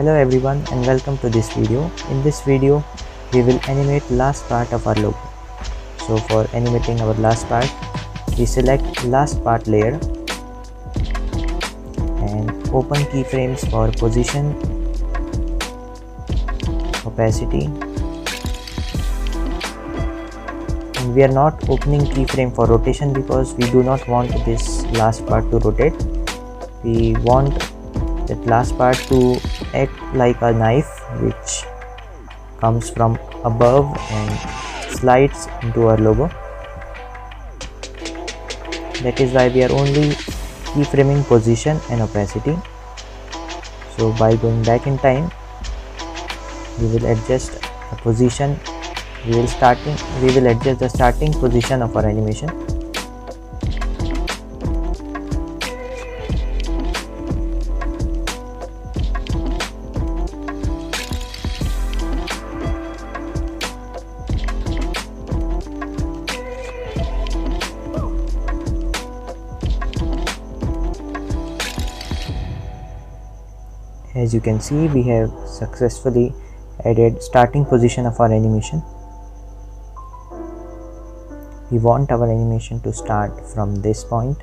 Hello everyone and welcome to this video. In this video we will animate last part of our logo. So for animating our last part, we select last part layer and open keyframes for position, opacity, and we are not opening keyframe for rotation because we do not want this last part to rotate. We want that last part to act like a knife which comes from above and slides into our logo. That is why we are only keyframing position and opacity. So by going back in time, we will adjust the position. We will adjust the starting position of our animation. As you can see, we have successfully added starting position of our animation. We want our animation to start from this point.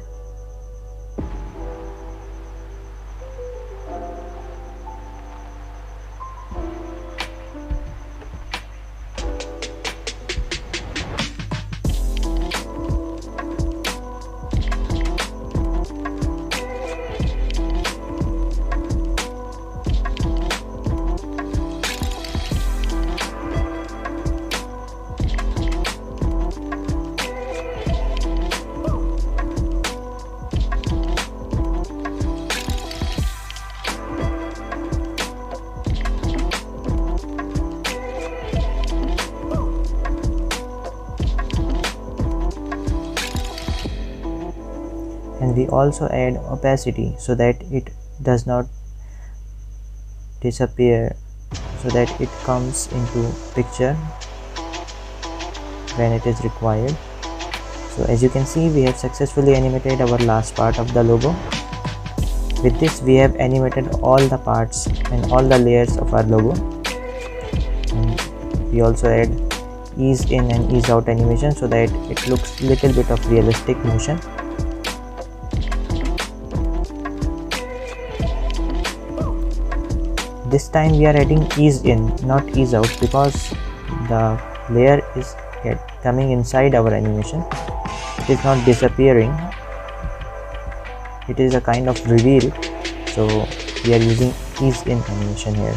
And we also add opacity so that it does not disappear, so that it comes into picture when it is required. So as you can see, we have successfully animated our last part of the logo. With this, we have animated all the parts and all the layers of our logo. And we also add ease in and ease out animation so that it looks little bit of realistic motion. This time we are adding ease in, not ease out, because the layer is coming inside our animation. It is not disappearing. It is a kind of reveal. So we are using ease in animation here.